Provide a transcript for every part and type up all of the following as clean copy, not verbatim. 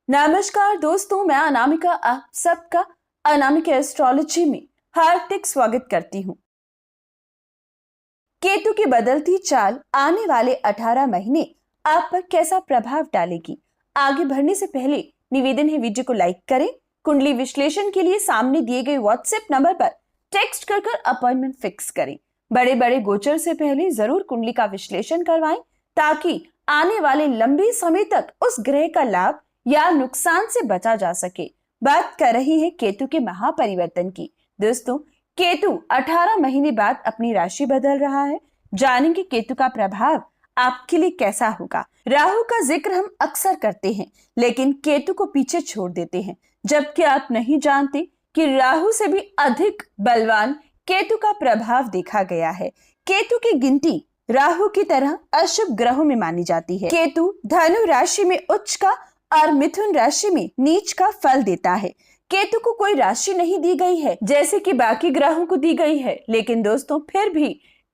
नमस्कार दोस्तों, मैं अनामिका आप सबका अनामिका एस्ट्रोलॉजी में हार्दिक स्वागत करती हूँ। केतु की बदलती चाल आने वाले 18 महीने आप पर कैसा प्रभाव डालेगी? आगे बढ़ने से पहले निवेदन है, वीडियो को लाइक करें। कुंडली विश्लेषण के लिए सामने दिए गए व्हाट्सएप नंबर पर टेक्स्ट कर अपॉइंटमेंट फिक्स करें। बड़े बड़े गोचर से पहले जरूर कुंडली का विश्लेषण करवाएं ताकि आने वाले लंबे समय तक उस ग्रह का लाभ या नुकसान से बचा जा सके। बात कर रही है केतु के महापरिवर्तन की। दोस्तों, केतु 18 महीने बाद अपनी राशि बदल रहा है। जानेंगे केतु का प्रभाव आपके लिए कैसा होगा। राहु का जिक्र हम अक्सर करते हैं, लेकिन केतु को पीछे छोड़ देते हैं, जबकि आप नहीं जानते कि राहु से भी अधिक बलवान केतु का प्रभाव देखा गया है। केतु की गिनती राहु की तरह अशुभ ग्रहों में मानी जाती है। केतु धनु राशि में उच्च का और मिथुन राशि में नीच का फल देता है। केतु को कोई राशि नहीं दी गई है जैसे कि बाकी ग्रहों को दी गई है, लेकिन दोस्तों फिर भी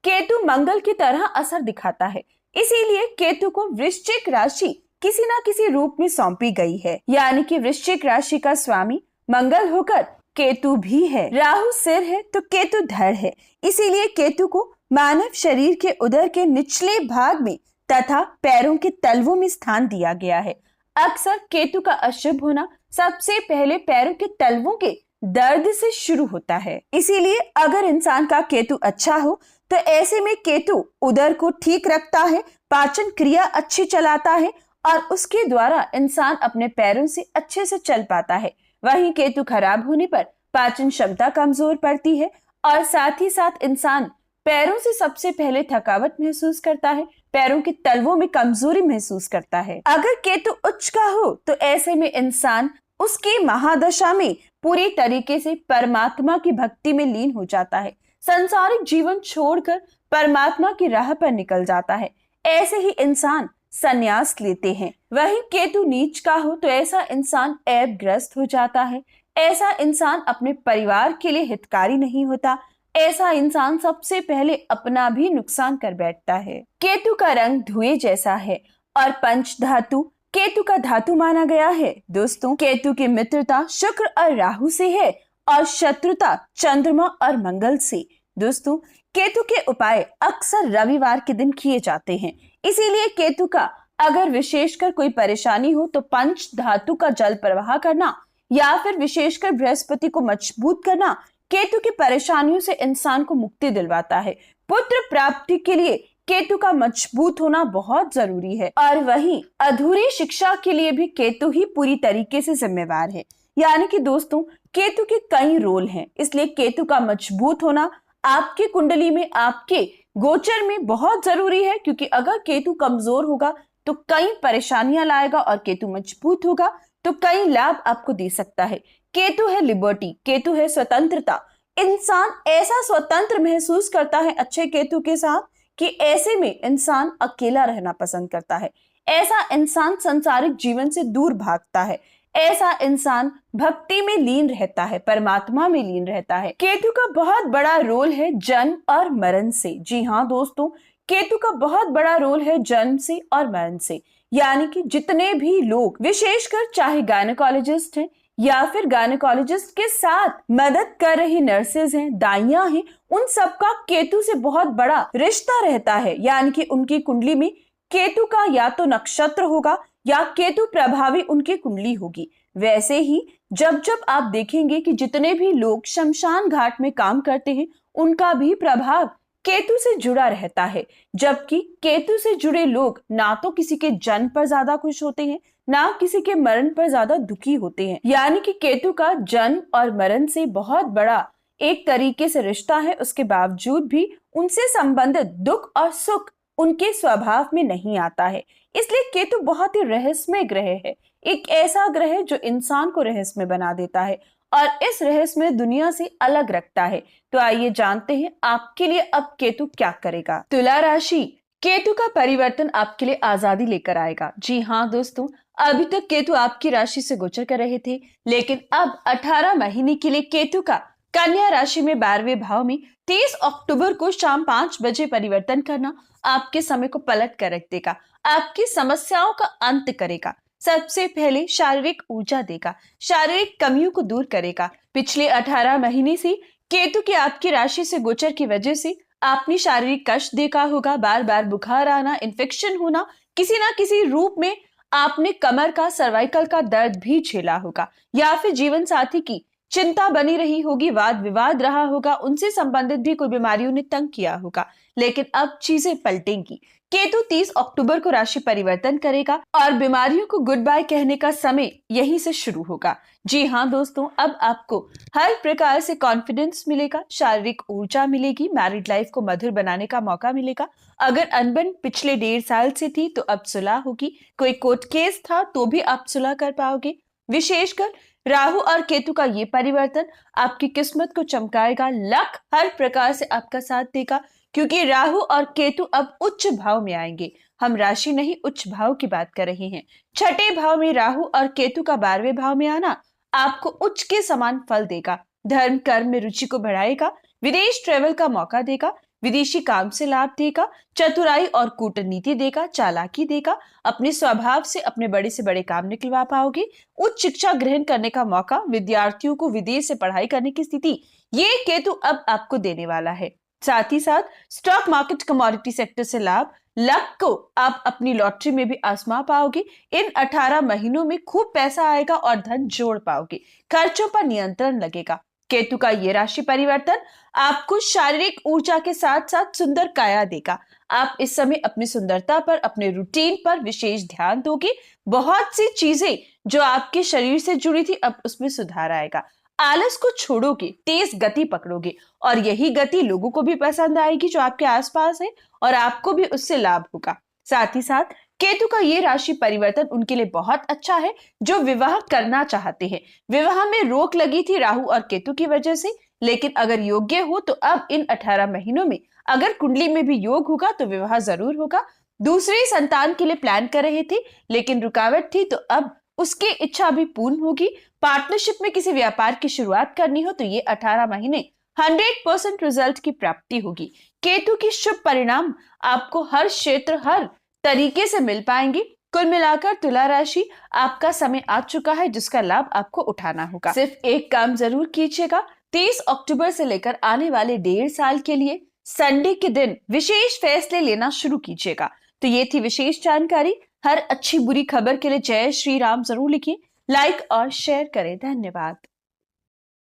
केतु मंगल की तरह असर दिखाता है। इसीलिए केतु को वृश्चिक राशि किसी ना किसी रूप में सौंपी गई है, यानी कि वृश्चिक राशि का स्वामी मंगल होकर केतु भी है। राहु सिर है तो केतु धड़ है, इसीलिए केतु को मानव शरीर के उदर के निचले भाग में तथा पैरों के तलवों में स्थान दिया गया है। अक्सर केतु का अशुभ होना सबसे पहले पैरों के तलवों के दर्द से शुरू होता है। इसीलिए अगर इंसान का केतु अच्छा हो तो ऐसे में केतु उदर को ठीक रखता है, पाचन क्रिया अच्छी चलाता है और उसके द्वारा इंसान अपने पैरों से अच्छे से चल पाता है। वहीं केतु खराब होने पर पाचन क्षमता कमजोर पड़ती है और साथ ही साथ इंसान पैरों से सबसे पहले थकावट महसूस करता है, पैरों के तलवों में कमजोरी महसूस करता है। अगर केतु उच्च का हो तो ऐसे में इंसान उसकी महादशा में पूरी तरीके से परमात्मा की भक्ति में लीन हो जाता है, संसारिक जीवन छोड़कर परमात्मा की राह पर निकल जाता है। ऐसे ही इंसान संन्यास लेते हैं। वहीं केतु नीच का हो तो ऐसा इंसान ऐबग्रस्त हो जाता है। ऐसा इंसान अपने परिवार के लिए हितकारी नहीं होता। ऐसा इंसान सबसे पहले अपना भी नुकसान कर बैठता है। केतु का रंग धुएं जैसा है और पंच धातु केतु का धातु माना गया है। दोस्तों, केतु की मित्रता शुक्र और राहु से है और शत्रुता चंद्रमा और मंगल से। दोस्तों, केतु के उपाय अक्सर रविवार के दिन किए जाते हैं। इसीलिए केतु का अगर विशेषकर कोई परेशानी हो तो पंच धातु का जल प्रवाह करना या फिर विशेषकर बृहस्पति को मजबूत करना केतु की परेशानियों से इंसान को मुक्ति दिलवाता है। पुत्र प्राप्ति के लिए केतु का मजबूत होना बहुत जरूरी है और वहीं अधूरी शिक्षा के लिए भी केतु ही पूरी तरीके से जिम्मेवार है। यानी कि दोस्तों, केतु के कई रोल हैं, इसलिए केतु का मजबूत होना आपकी कुंडली में, आपके गोचर में बहुत जरूरी है, क्योंकि अगर केतु कमजोर होगा तो कई परेशानियां लाएगा और केतु मजबूत होगा तो कई लाभ आपको दे सकता है। केतु है लिबर्टी, केतु है स्वतंत्रता। इंसान ऐसा स्वतंत्र महसूस करता है अच्छे केतु के साथ कि ऐसे में इंसान अकेला रहना पसंद करता है। ऐसा इंसान संसारिक जीवन से दूर भागता है। ऐसा इंसान भक्ति में लीन रहता है, परमात्मा में लीन रहता है। केतु का बहुत बड़ा रोल है जन्म और मरण से। जी हाँ दोस्तों, केतु का बहुत बड़ा रोल है जन्म से और मरण से। यानी कि जितने भी लोग, विशेषकर चाहे गायनेकोलॉजिस्ट हैं या फिर गायनेकोलॉजिस्ट के साथ मदद कर रही नर्सेज हैं, दाइयां हैं, उन सबका केतु से बहुत बड़ा रिश्ता रहता है। यानी कि उनकी कुंडली में केतु का या तो नक्षत्र होगा या केतु प्रभावी उनकी कुंडली होगी। वैसे ही जब जब आप देखेंगे कि जितने भी लोग शमशान घाट में काम करते हैं, उनका भी प्रभाव केतु से जुड़ा रहता है। जबकि केतु से जुड़े लोग ना तो किसी के जन्म पर ज्यादा खुश होते हैं, ना किसी के मरण पर ज्यादा दुखी होते हैं। यानी कि केतु का जन्म और मरण से बहुत बड़ा एक तरीके से रिश्ता है, उसके बावजूद भी उनसे संबंधित दुख और सुख उनके स्वभाव में नहीं आता है। इसलिए केतु बहुत ही रहस्यमय ग्रह है, एक ऐसा ग्रह जो इंसान को रहस्यमय बना देता है और इस रहस्यमय दुनिया से अलग रखता है। तो आइए जानते हैं आपके लिए अब केतु क्या करेगा। तुला राशि, केतु का परिवर्तन आपके लिए आजादी लेकर आएगा। जी हाँ दोस्तों, अभी तक केतु आपकी राशि से गोचर कर रहे थे, लेकिन अब 18 महीने के लिए केतु का कन्या राशि में 12वें भाव में 30 अक्टूबर को शाम 5 बजे परिवर्तन करना आपके समय को पलट कर रख देगा, आपकी समस्याओं का अंत करेगा। सबसे पहले शारीरिक ऊर्जा देगा, शारीरिक कमियों को दूर करेगा। पिछले 18 महीने से केतु की आपकी राशि से गोचर की वजह से आपने शारीरिक कष्ट देखा होगा, बार बार बुखार आना, इन्फेक्शन होना, किसी ना किसी रूप में आपने कमर का, सर्वाइकल का दर्द भी झेला होगा, या फिर जीवन साथी की चिंता बनी रही होगी, वाद विवाद रहा होगा, उनसे संबंधित भी कोई बीमारियों ने तंग किया होगा। लेकिन अब चीजें पलटेंगी। केतु 30 अक्टूबर को राशि परिवर्तन करेगा और बीमारियों को गुड बाय कहने का समय यहीं से शुरू होगा। जी हाँ दोस्तों, अब आपको हर प्रकार से कॉन्फिडेंस मिलेगा, शारीरिक ऊर्जा मिलेगी, मैरिड लाइफ को मधुर बनाने का मौका मिलेगा। अगर अनबन पिछले 1.5 साल से थी तो अब सुलह होगी, कोई कोर्ट केस था तो भी आप सुलह कर पाओगे। विशेषकर राहु और केतु का ये परिवर्तन आपकी किस्मत को चमकाएगा, लक हर प्रकार से आपका साथ देगा, क्योंकि राहु और केतु अब उच्च भाव में आएंगे। हम राशि नहीं, उच्च भाव की बात कर रहे हैं। छठे भाव में राहु और केतु का 12वें भाव में आना आपको उच्च के समान फल देगा, धर्म कर्म में रुचि को बढ़ाएगा, विदेश ट्रेवल का मौका देगा, विदेशी काम से लाभ देगा, चतुराई और कूटनीति देगा, चालाकी देगा, अपने स्वभाव से अपने बड़े से बड़े काम निकलवा पाओगे, उच्च शिक्षा ग्रहण करने का मौका, विद्यार्थियों को विदेश से पढ़ाई करने की स्थिति ये केतु अब आपको देने वाला है। साथ ही साथ स्टॉक मार्केट, कमोडिटी सेक्टर से लाभ, लक को आप अपनी लॉटरी में भी आजमा पाओगे। इन 18 महीनों में खूब पैसा आएगा और धन जोड़ पाओगे, खर्चों पर नियंत्रण लगेगा। केतु का ये राशि परिवर्तन आपको शारीरिक ऊर्जा के साथ साथ सुंदर काया देगा। आप इस समय अपनी सुंदरता पर, अपने रूटीन पर विशेष ध्यान दोगे। बहुत सी चीजें जो आपके शरीर से जुड़ी थी अब उसमें सुधार आएगा। आलस को छोड़ोगे, तेज गति पकड़ोगे और यही गति लोगों को भी पसंद आएगी जो आपके आसपास है, और आपको भी उससे लाभ होगा। साथ ही साथ केतु का ये राशि परिवर्तन उनके लिए बहुत अच्छा है जो विवाह करना चाहते हैं। विवाह में रोक लगी थी राहु और केतु की वजह से, लेकिन अगर योग्य हो तो अब इन 18 महीनों में अगर कुंडली में भी योग होगा तो विवाह जरूर होगा। दूसरे संतान के लिए प्लान कर रहे थे लेकिन रुकावट थी, तो अब उसकी इच्छा भी पूर्ण होगी। पार्टनरशिप में किसी व्यापार की शुरुआत करनी हो तो ये 18 महीने 100% रिजल्ट की प्राप्ति होगी। केतु की शुभ परिणाम आपको हर क्षेत्र, हर तरीके से मिल पाएंगे। कुल मिलाकर तुला राशि आपका समय आ चुका है जिसका लाभ आपको उठाना होगा। सिर्फ एक काम जरूर कीजिएगा, 30 अक्टूबर से लेकर आने वाले 1.5 साल के लिए संडे के दिन विशेष फैसले लेना शुरू कीजिएगा। तो ये थी विशेष जानकारी। हर अच्छी बुरी खबर के लिए जय श्री राम जरूर लिखिए, लाइक और शेयर करें। धन्यवाद।